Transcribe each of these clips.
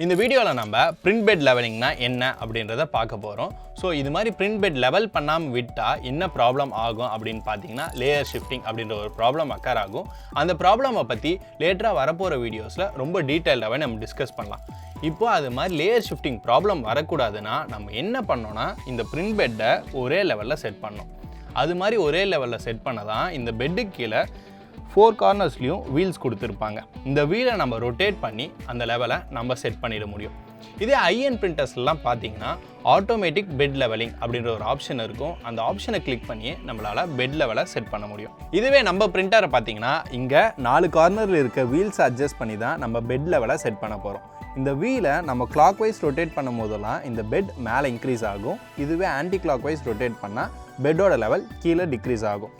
இந்த வீடியோவில் நம்ம பிரிண்ட் பெட் லெவலிங்னா என்ன அப்படின்றத பார்க்க போகிறோம். ஸோ இது மாதிரி பிரிண்ட் பெட் லெவல் பண்ணாமல் விட்டால் என்ன ப்ராப்ளம் ஆகும் அப்படின்னு பார்த்தீங்கன்னா லேயர் ஷிஃப்டிங் அப்படின்ற ஒரு ப்ராப்ளம் அக்கர் ஆகும். அந்த ப்ராப்ளமை பற்றி லேட்டராக வரப்போகிற வீடியோஸில் ரொம்ப டீட்டெயில்டாகவே நம்ம டிஸ்கஸ் பண்ணலாம். இப்போ அது மாதிரி லேயர் ஷிஃப்டிங் ப்ராப்ளம் வரக்கூடாதுன்னா நம்ம என்ன பண்ணோன்னா இந்த பிரிண்ட் பெட்டை ஒரே லெவலில் செட் பண்ணோம். அது மாதிரி ஒரே லெவலில் செட் பண்ண தான் இந்த பெட்டுக்கு கீழே 4 கார்னர்ஸ்லையும் வீல்ஸ் கொடுத்துருப்பாங்க. இந்த வீலை நம்ம ரொட்டேட் பண்ணி அந்த லெவலை நம்ம செட் பண்ணிட முடியும். இதே ஐஎன் பிரிண்டர்ஸ்லாம் பார்த்தீங்கன்னா ஆட்டோமேட்டிக் பெட் லெவலிங் அப்படின்ற ஒரு ஆப்ஷன் இருக்கும். அந்த ஆப்ஷனை கிளிக் பண்ணி நம்மளால் பெட் லெவலை செட் பண்ண முடியும். இதுவே நம்ம பிரிண்டரை பார்த்தீங்கன்னா இங்கே 4 கார்னரில் இருக்க வீல்ஸ் அட்ஜஸ்ட் பண்ணி தான் நம்ம பெட் லெவலை செட் பண்ண போகிறோம். இந்த வீலை நம்ம கிளாக் வைஸ் ரொட்டேட் பண்ணும் போதெல்லாம் இந்த பெட் மேலே இன்க்ரீஸ் ஆகும். இதுவே ஆன்டி கிளாக் வைஸ் ரொட்டேட் பண்ணால் பெட்டோட லெவல் கீழே டிக்ரீஸ் ஆகும்.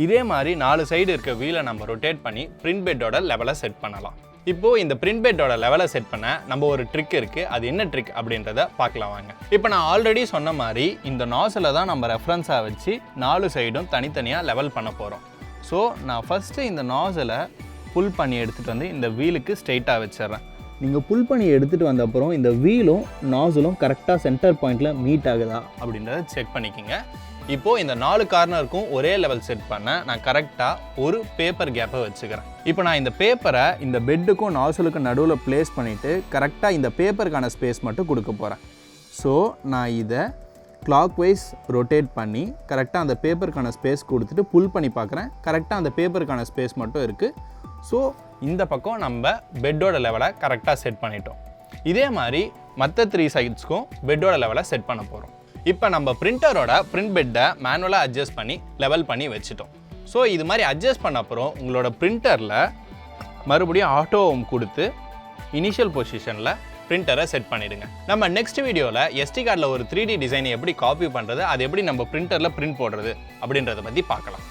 இதே மாதிரி 4 சைடு இருக்க வீலை நம்ம ரொட்டேட் பண்ணி பிரிண்ட் பெட்டோட லெவலை செட் பண்ணலாம். இப்போது இந்த பிரிண்ட் பெட்டோட லெவலை செட் பண்ண நம்ம ஒரு ட்ரிக் இருக்குது. அது என்ன ட்ரிக் அப்படின்றத பார்க்கலாம் வாங்க. இப்போ நான் ஆல்ரெடி சொன்ன மாதிரி இந்த நாஸில் தான் நம்ம ரெஃபரன்ஸாக வச்சு 4 சைடும் தனித்தனியாக லெவல் பண்ண போகிறோம். ஸோ நான் ஃபஸ்ட்டு இந்த நாஸில் புல் பண்ணி எடுத்துகிட்டு வந்து இந்த வீலுக்கு ஸ்ட்ரெயிட்டாக வச்சிட்றேன். நீங்கள் புல் பண்ணி எடுத்துகிட்டு வந்த அப்புறம் இந்த வீலும் நாஸிலும் கரெக்டாக சென்டர் பாயிண்டில் மீட் ஆகுதா அப்படின்றத செக் பண்ணிக்கோங்க. இப்போது இந்த 4 கார்னருக்கும் ஒரே லெவல் செட் பண்ண நான் கரெக்டாக ஒரு பேப்பர் கேப்பை வச்சுக்கிறேன். இப்போ நான் இந்த பேப்பரை இந்த பெட்டுக்கும் நாசலுக்கும் நடுவில் ப்ளேஸ் பண்ணிவிட்டு கரெக்டாக இந்த பேப்பருக்கான ஸ்பேஸ் மட்டும் கொடுக்க போகிறேன். ஸோ நான் இதை கிளாக் வைஸ் ரொட்டேட் பண்ணி கரெக்டாக அந்த பேப்பருக்கான ஸ்பேஸ் கொடுத்துட்டு புல் பண்ணி பார்க்குறேன். கரெக்டாக அந்த பேப்பருக்கான ஸ்பேஸ் மட்டும் இருக்குது. ஸோ இந்த பக்கம் நம்ம பெட்டோட லெவலை கரெக்டாக செட் பண்ணிட்டோம். இதே மாதிரி மற்ற 3 சைட்ஸ்க்கும் பெட்டோட லெவலை செட் பண்ண போகிறோம். இப்போ நம்ம பிரிண்டரோட பிரிண்ட் பெட்டை மேனுவலாக அட்ஜஸ்ட் பண்ணி லெவல் பண்ணி வச்சுட்டோம். ஸோ இது மாதிரி அட்ஜஸ்ட் பண்ண அப்புறம் உங்களோட பிரிண்டரில் மறுபடியும் ஆட்டோ ஹோம் கொடுத்து இனிஷியல் பொசிஷனில் பிரிண்டரை செட் பண்ணிவிடுங்க. நம்ம நெக்ஸ்ட் வீடியோவில் SD கார்டில் ஒரு 3D டிசைனை எப்படி காப்பி பண்ணுறது, அது எப்படி நம்ம பிரிண்டரில் பிரிண்ட் போடுறது அப்படின்றத பற்றி பார்க்கலாம்.